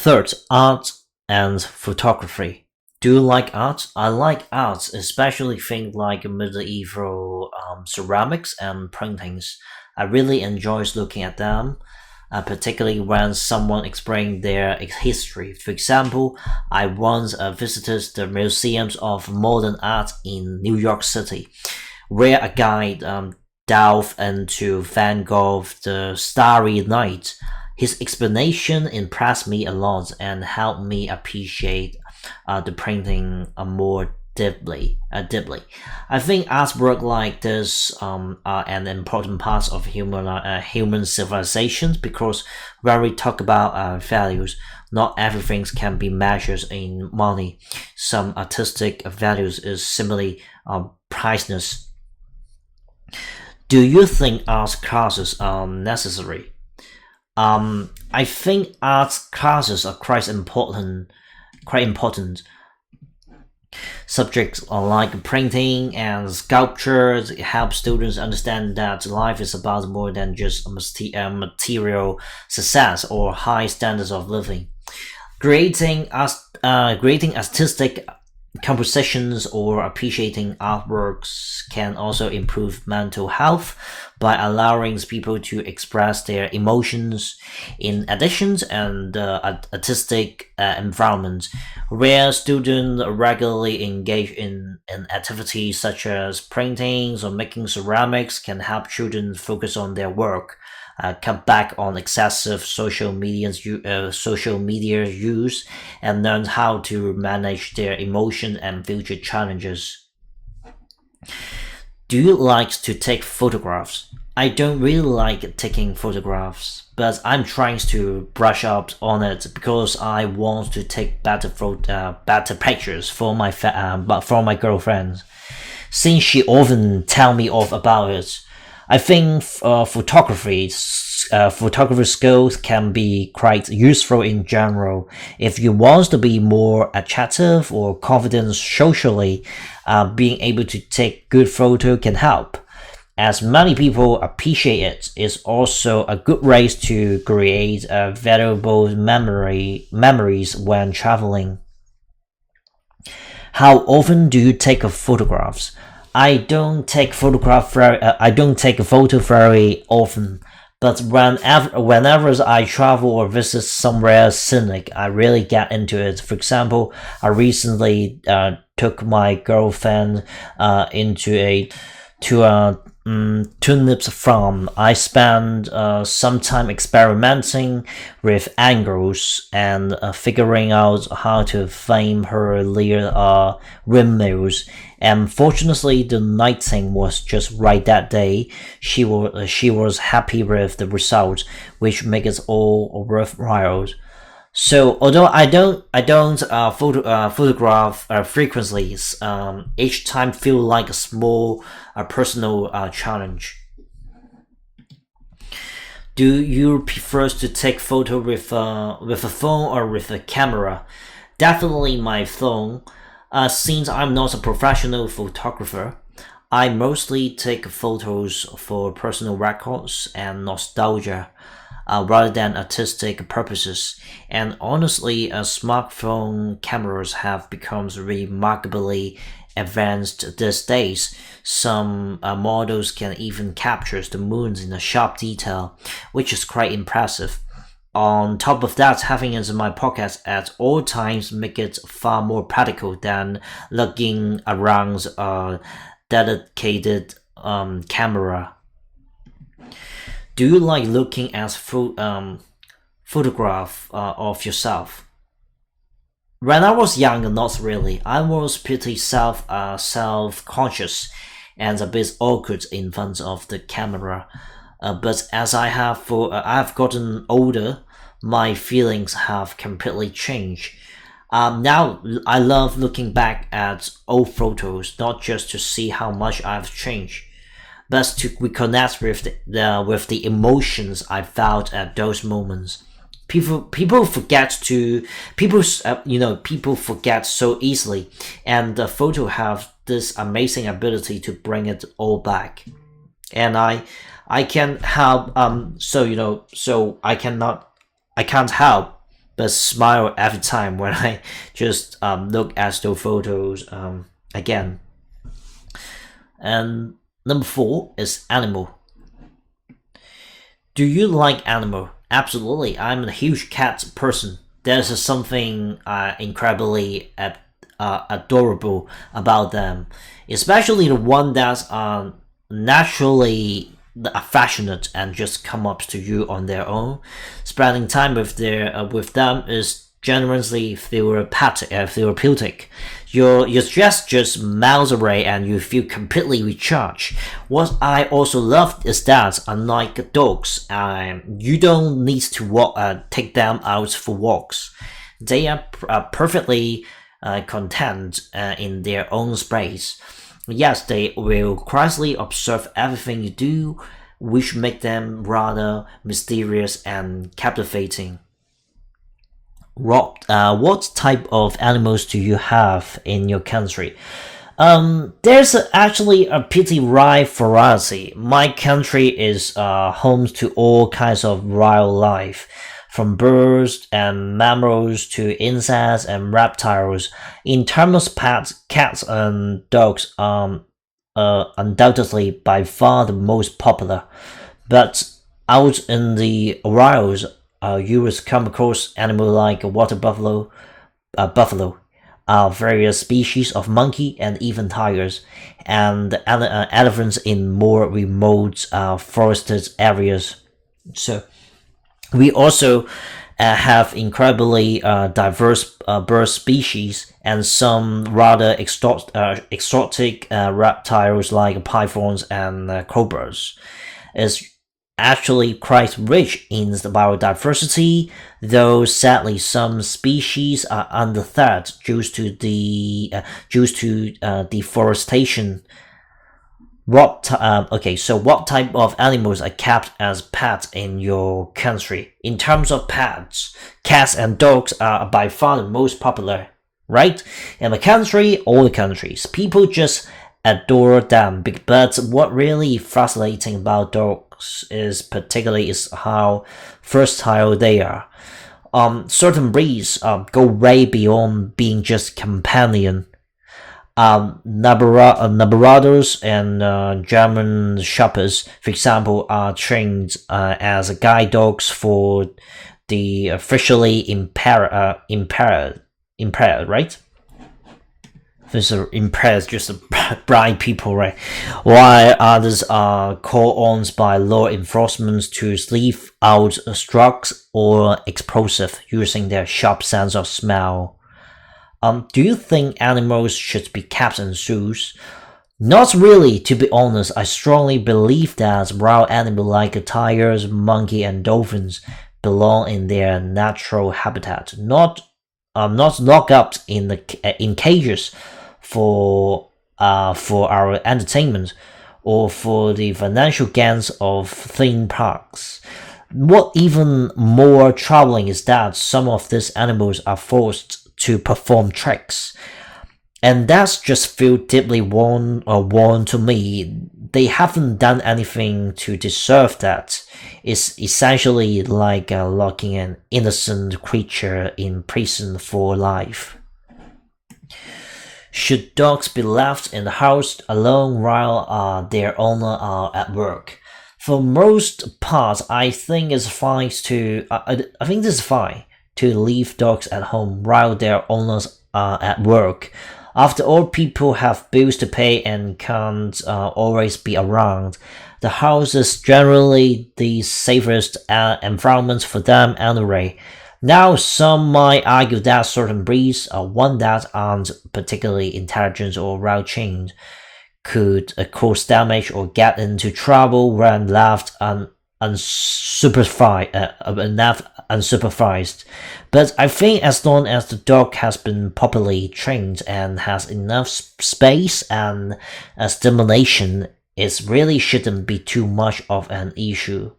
Third, art and photography. Do you like art? I like art, especially things like medieval ceramics and paintings. I really enjoy looking at them, particularly when someone explains their history. For example, I once visited the Museums of Modern Art in New York City, where a guide delved into Van Gogh's The Starry Night. His explanation impressed me a lot and helped me appreciate the painting more deeply. I think artwork like this are an important part of human civilizations because when we talk about values, not everything can be measured in money. Some artistic values is simply priceless. Do you think art classes are necessary? I think art classes are quite important. Subjects like painting and sculpture help students understand that life is about more than just material success or high standards of living. Creating artistic compositions or appreciating artworks can also improve mental health by allowing people to express their emotions in additions and artistic environments where students regularly engage in activities such as paintings or making ceramics can help children focus on their work, cut back on excessive social media use, and learn how to manage their emotion and future challenges. Do you like to take photographs? I don't really like taking photographs, but I'm trying to brush up on it because I want to take better pictures for for my girlfriend. Since she often tell me off about it, I think photography skills can be quite useful in general. If you want to be more attractive or confident socially, being able to take good photo can help. As many people appreciate it, it's also a good way to create valuable memories when traveling. How often do you take photographs? I don't take a photo very often, but whenever I travel or visit somewhere scenic, I really get into it. For example, I recently took my girlfriend into a to a tulips farm. I spent some time experimenting with angles and figuring out how to frame her rear windmills. And fortunately, the lighting was just right that day. She was happy with the result, which makes it all worthwhile. So although I don't photograph frequently, each time feel like a small personal challenge. Do you prefer to take photo with a phone or with a camera? Definitely my phone. Since I'm not a professional photographer, I mostly take photos for personal records and nostalgia rather than artistic purposes. And honestly, smartphone cameras have become remarkably advanced these days. Some models can even capture the moons in a sharp detail, which is quite impressive. On top of that, having it in my pocket at all times make it far more practical than lugging around a dedicated camera. Do you like looking at photograph of yourself? When I was young, not really. I was pretty self conscious and a bit awkward in front of the camera. But as I've gotten older, my feelings have completely changed. Now I love looking back at old photos, not just to see how much I've changed, but to reconnect with the emotions I felt at those moments. People forget to people forget so easily, and the photo have this amazing ability to bring it all back. And I can help so I can't help but smile every time when I just look at those photos again. And number 4 is animal. Do you like animal? Absolutely. I'm a huge cat person. There's something incredibly adorable about them, especially the one that's naturally affectionate and just come up to you on their own. Spending time with them is genuinely therapeutic. Your stress just melts away and you feel completely recharged. What I also love is that, unlike dogs, you don't need to take them out for walks. They are perfectly content in their own space. Yes, they will closely observe everything you do, which make them rather mysterious and captivating. Rob, what type of animals do you have in your country? There's actually a pretty wide variety. My country is home to all kinds of wildlife, from birds and mammals to insects and reptiles. In terms of pets, cats and dogs are undoubtedly by far the most popular. But out in the wilds, you will come across animals like water buffalo, various species of monkey, and even tigers, and elephants in more remote forested areas. So we also have incredibly diverse bird species and some rather exotic reptiles like pythons and cobras. It's actually quite rich in biodiversity, though sadly some species are under threat due to deforestation. What type of animals are kept as pets in your country? In terms of pets, cats and dogs are by far the most popular, right? In my country, all the countries, people just adore them. But what really fascinating about dogs is how versatile they are. Certain breeds go way beyond being just companion. Labradors and German Shepherds, for example, are trained as guide dogs for the officially impaired, right? This impaired just blind people, right? While others are called on by law enforcement to sniff out drugs or explosive using their sharp sense of smell. Do you think animals should be kept in zoos? Not really, to be honest. I strongly believe that wild animals like tigers, monkey, and dolphins belong in their natural habitat, not locked up in cages for our entertainment or for the financial gains of theme parks. What even more troubling is that some of these animals are forced to perform tricks, and that's just feel deeply worn to me. They haven't done anything to deserve that. It's essentially like locking an innocent creature in prison for life. Should dogs be left in the house alone while their owner are at work? For most part, I think it's fine to. I think this is fine to leave dogs at home while their owners are at work. After all, people have bills to pay and can't always be around. The house is generally the safest environment for them anyway. Now, some might argue that certain breeds, one that aren't particularly intelligent or well trained, could cause damage or get into trouble when left unsupervised. But I think as long as the dog has been properly trained and has enough space and stimulation, it really shouldn't be too much of an issue.